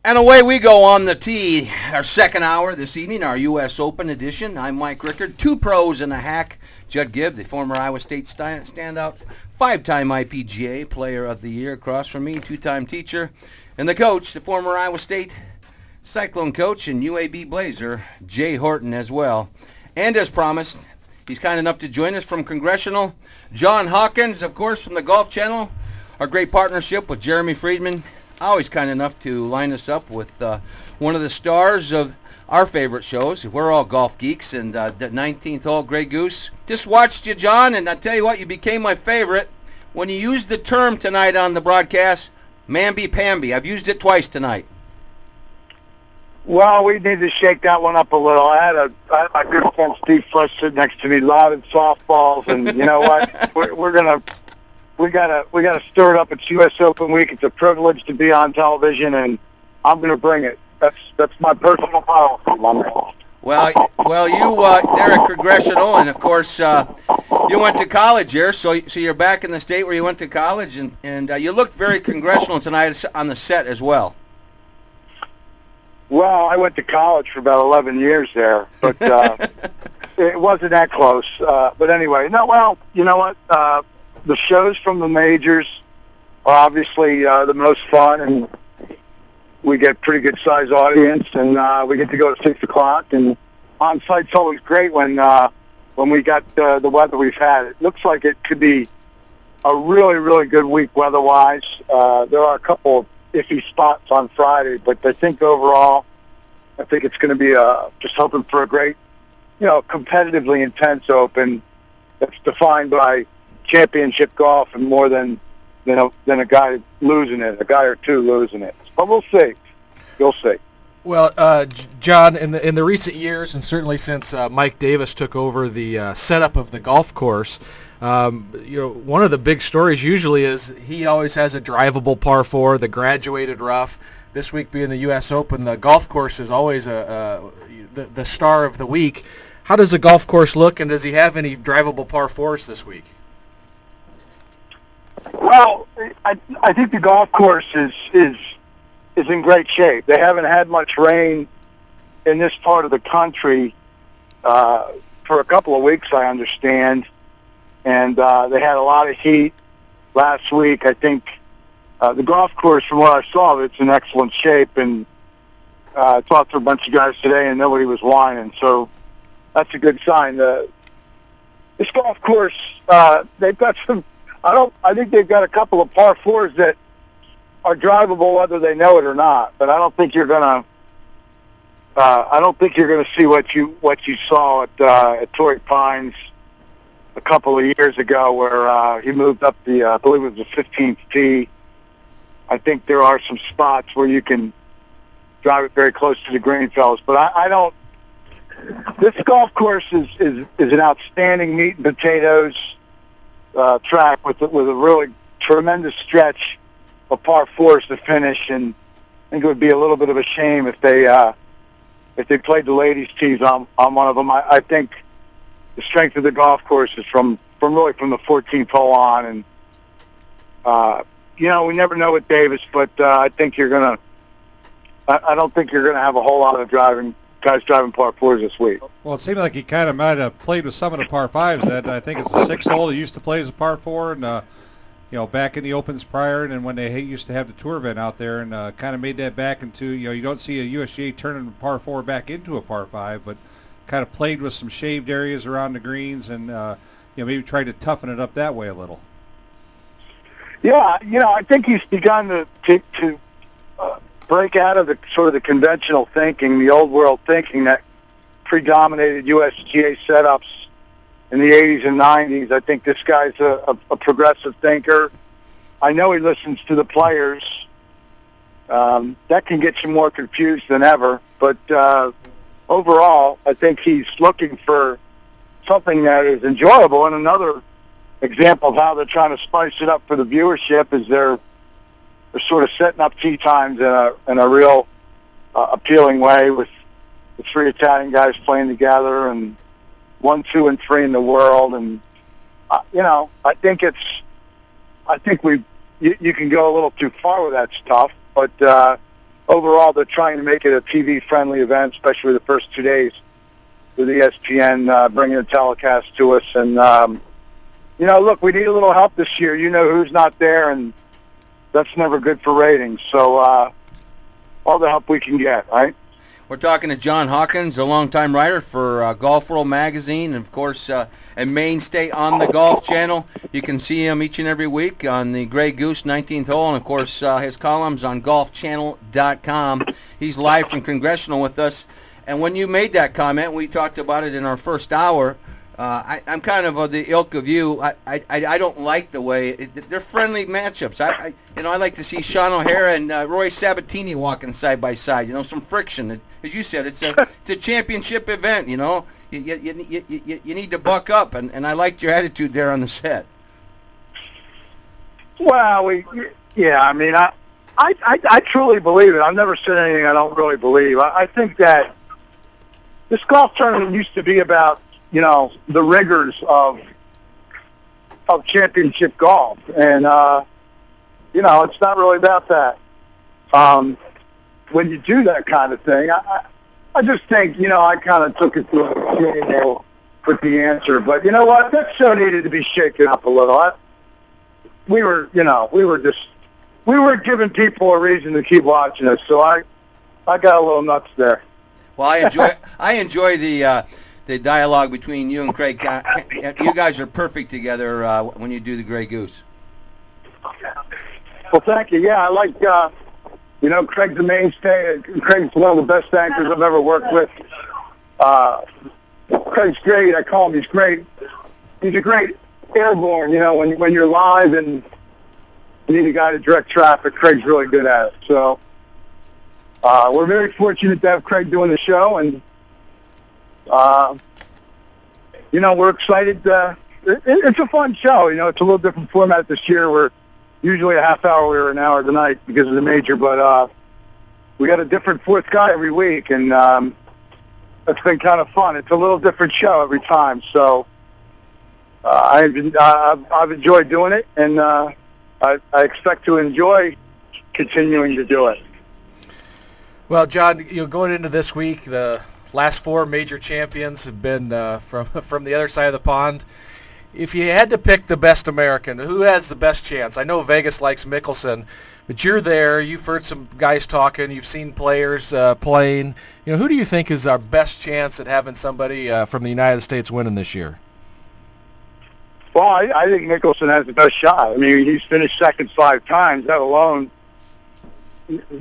And away we go on the tee, our second hour this evening, our U.S. Open edition. I'm Mike Rickard, two pros and a hack. Judd Gibb, the former Iowa State standout, five-time IPGA Player of the Year, across from me, two-time teacher, and the coach, the former Iowa State Cyclone coach and UAB Blazer, Jay Horton as well. And as promised, he's kind enough to join us from Congressional, John Hawkins, of course, from the Golf Channel, our great partnership with Jeremy Friedman. Always kind enough to line us up with one of the stars of our favorite shows. We're all golf geeks, and the 19th hole, Grey Goose. Just watched you, John, and I tell you what, you became my favorite when you used the term tonight on the broadcast, mamby-pamby. I've used it twice tonight. Well, we need to shake that one up a little. I had my good friend Steve Flesh sit next to me, lobbing softballs, and you know what? We gotta stir it up. It's U.S. Open week. It's a privilege to be on television, and I'm gonna bring it. That's my personal policy, my man. Well, you there at Congressional, and of course you went to college here, so you're back in the state where you went to college, and you looked very Congressional tonight on the set as well. Well, I went to college for about 11 years there, but it wasn't that close. But anyway, no. Well, you know what? The shows from the majors are obviously the most fun, and we get pretty good size audience, and we get to go to 6 o'clock. And on site's always great when we got the weather we've had. It looks like it could be a really, really good week weather-wise. There are a couple of iffy spots on Friday, but I think overall, it's going to be just hoping for a great, competitively intense Open that's defined by championship golf and more than a guy losing it, a guy or two losing it. But we'll see. You'll see. Well, John, in the recent years, and certainly since Mike Davis took over the setup of the golf course, one of the big stories usually is he always has a drivable par 4, the graduated rough. This week being the U.S. Open, the golf course is always the star of the week. How does the golf course look, and does he have any drivable par 4s this week? Well, I think the golf course is in great shape. They haven't had much rain in this part of the country for a couple of weeks, I understand, and they had a lot of heat last week. I think the golf course, from what I saw, it's in excellent shape, and I talked to a bunch of guys today, and nobody was whining, so that's a good sign. This golf course, they've got some. I think they've got a couple of par 4s that are drivable whether they know it or not. But I don't think you're gonna. I don't think you're gonna see what you saw at Torrey Pines a couple of years ago, where he moved up I believe it was the 15th tee. I think there are some spots where you can drive it very close to the green, fellas. But I don't. This golf course is an outstanding meat and potatoes track with a really tremendous stretch of par 4s to finish, and I think it would be a little bit of a shame if they played the ladies' tees on one of them. I think the strength of the golf course is from the 14th hole on, and we never know with Davis, but I think you're gonna. I don't think you're gonna have a whole lot of guys driving par 4s this week. Well, it seemed like he kind of might have played with some of the par 5s. That I think it's the 6th hole he used to play as a par 4, and back in the Opens prior, and then when they used to have the tour event out there, and kind of made that back into, you don't see a USGA turning a par 4 back into a par 5, but kind of played with some shaved areas around the greens, and maybe tried to toughen it up that way a little. Yeah, I think he's begun to break out of the sort of the conventional thinking, the old world thinking that predominated USGA setups in the 80s and 90s. I think this guy's a progressive thinker. I know he listens to the players. That can get you more confused than ever. But overall, I think he's looking for something that is enjoyable. And another example of how they're trying to spice it up for the viewership is they're sort of setting up tee times in a real appealing way, with the 3 Italian guys playing together, and 1, 2, and 3 in the world. And I think you can go a little too far with that stuff, but overall they're trying to make it a TV-friendly event, especially the first 2 days with ESPN bringing the telecast to us. And, look, we need a little help this year. You know who's not there, and that's never good for ratings. So all the help we can get, right? We're talking to John Hawkins, a longtime writer for Golf World Magazine, and, of course, a mainstay on the Golf Channel. You can see him each and every week on the Grey Goose 19th hole, and, of course, his columns on golfchannel.com. He's live from Congressional with us. And when you made that comment, we talked about it in our first hour. I'm kind of the ilk of you. I don't like the way they're friendly matchups. I like to see Sean O'Hara and Roy Sabatini walking side by side. Some friction. As you said, it's a championship event. You need to buck up, and I liked your attitude there on the set. Well, I truly believe it. I've never said anything I don't really believe. I think that this golf tournament used to be about the rigors of championship golf. And, it's not really about that. When you do that kind of thing, I just think, I kind of took it to a extreme with the answer. But you know what? That show needed to be shaken up a little. We were giving people a reason to keep watching us. So I got a little nuts there. Well, I enjoy the dialogue between you and Craig. You guys are perfect together when you do the Grey Goose. Well, thank you. Yeah, I like, Craig's the mainstay. Craig's one of the best anchors I've ever worked with. Craig's great. I call him, he's great. He's a great airborne, when you're live and you need a guy to direct traffic, Craig's really good at it. So we're very fortunate to have Craig doing the show, and we're excited. It's a fun show. It's a little different format this year. We're usually a half hour. We're an hour tonight because of the major, but we got a different fourth guy every week, and it's been kind of fun. It's a little different show every time. So I've enjoyed doing it, and I expect to enjoy continuing to do it. Well, John, going into this week, the last four major champions have been from the other side of the pond. If you had to pick the best American, who has the best chance? I know Vegas likes Mickelson, but you're there. You've heard some guys talking. You've seen players playing. Who do you think is our best chance at having somebody from the United States winning this year? Well, I think Mickelson has the best shot. I mean, he's finished second 5 times. That alone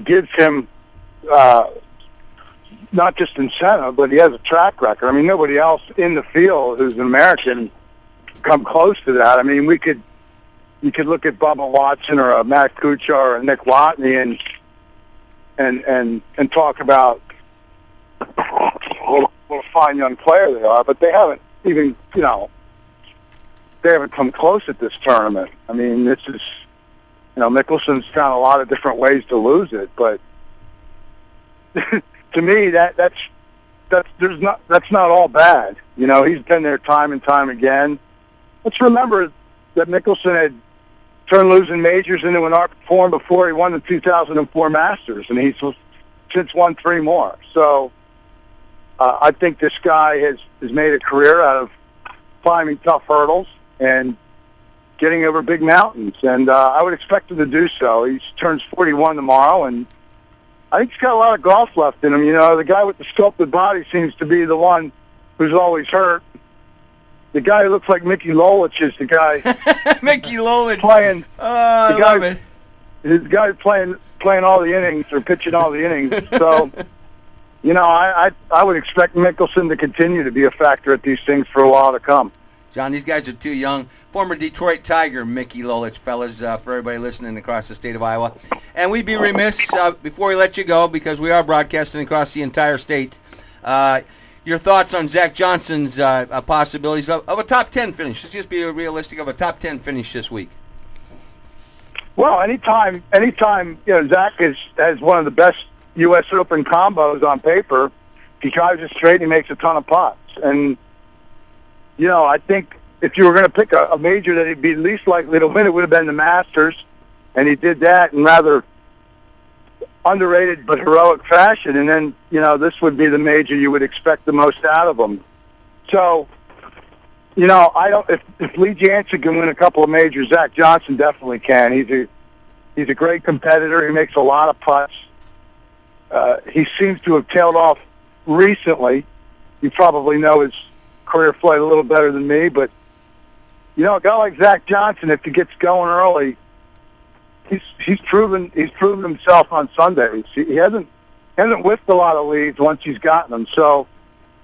gives him not just incentive, but he has a track record. I mean, nobody else in the field who's an American come close to that. I mean, you could look at Bubba Watson or a Matt Kuchar or a Nick Watney and talk about what a fine young player they are, but they haven't even, they haven't come close at this tournament. I mean, this is, Mickelson's found a lot of different ways to lose it, but to me, that's not all bad. He's been there time and time again. Let's remember that Mickelson had turned losing majors into an art form before he won the 2004 Masters, and he's since won 3 more. So I think this guy has made a career out of climbing tough hurdles and getting over big mountains, and I would expect him to do so. He turns 41 tomorrow, and I think he's got a lot of golf left in him. The guy with the sculpted body seems to be the one who's always hurt. The guy who looks like Mickey Lolich is the guy. Mickey Lolich playing. I love it. His guy playing all the innings or pitching all the innings. So, I would expect Mickelson to continue to be a factor at these things for a while to come. John, these guys are too young. Former Detroit Tiger, Mickey Lolich, fellas, for everybody listening across the state of Iowa. And we'd be remiss, before we let you go, because we are broadcasting across the entire state, your thoughts on Zach Johnson's possibilities of a top 10 finish. Let's just be realistic of a top 10 finish this week. Well, anytime, Zach has one of the best U.S. Open combos on paper. He drives it straight and he makes a ton of putts. And, I think if you were going to pick a major that he'd be least likely to win, it would have been the Masters. And he did that in rather underrated but heroic fashion, and then, this would be the major you would expect the most out of him. So, if Lee Jansen can win a couple of majors, Zach Johnson definitely can. He's a great competitor. He makes a lot of putts. He seems to have tailed off recently. You probably know his career flight a little better than me, but a guy like Zach Johnson, if he gets going early, he's proven himself on Sundays. He hasn't whiffed a lot of leads once he's gotten them. So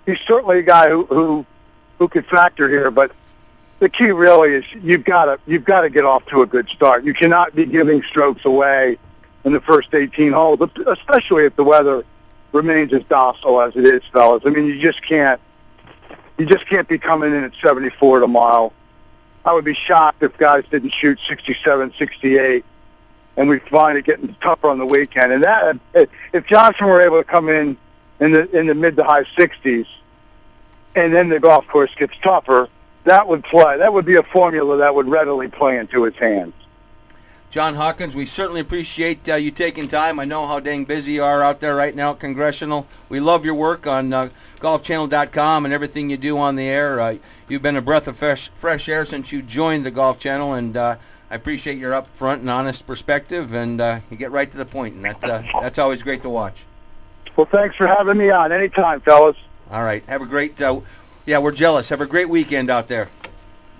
he's certainly a guy who could factor here. But the key really is you've got to get off to a good start. You cannot be giving strokes away in the first 18 holes, especially if the weather remains as docile as it is, fellas. I mean, you just can't be coming in at 74 tomorrow. I would be shocked if guys didn't shoot 67, 68, and we find it getting tougher on the weekend. And that, if Johnson were able to come in the mid to high 60s, and then the golf course gets tougher, that would play. That would be a formula that would readily play into his hands. John Hawkins, we certainly appreciate you taking time. I know how dang busy you are out there right now at Congressional. We love your work on golfchannel.com and everything you do on the air. You've been a breath of fresh air since you joined the Golf Channel, and I appreciate your upfront and honest perspective, and you get right to the point, and that's always great to watch. Well, thanks for having me on. Anytime, fellas. All right. Have a great, we're jealous. Have a great weekend out there.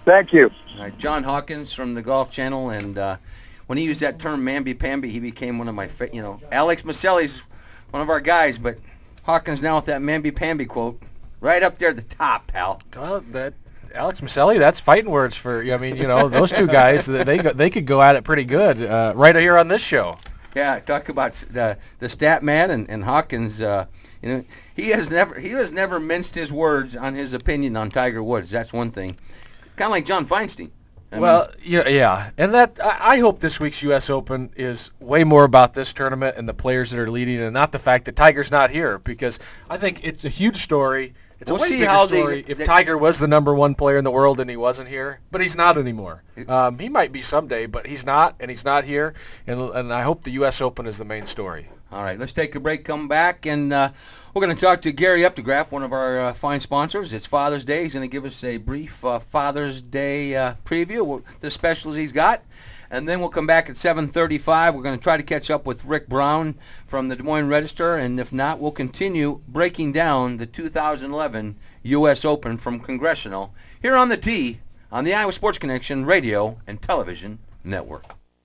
Thank you. All right. John Hawkins from the Golf Channel, and when he used that term mamby-pamby, he became one of my, Alex Maselli's one of our guys, but Hawkins now with that mamby-pamby quote, right up there at the top, pal. Well, that Alex Maselli, that's fighting words for, those two guys, they could go at it pretty good right here on this show. Yeah, talk about the stat man and Hawkins. He has never minced his words on his opinion on Tiger Woods. That's one thing. Kind of like John Feinstein. Yeah, and that I hope this week's U.S. Open is way more about this tournament and the players that are leading, and not the fact that Tiger's not here, because I think it's a huge story. It's a way bigger story if Tiger was the number one player in the world and he wasn't here, but he's not anymore. He might be someday, but he's not, and he's not here, and I hope the U.S. Open is the main story. All right, let's take a break, come back, and we're going to talk to Gary Updegraff, one of our fine sponsors. It's Father's Day. He's going to give us a brief Father's Day preview, the specials he's got. And then we'll come back at 7:35. We're going to try to catch up with Rick Brown from the Des Moines Register, and if not, we'll continue breaking down the 2011 U.S. Open from Congressional here on the Tee on the Iowa Sports Connection radio and television network.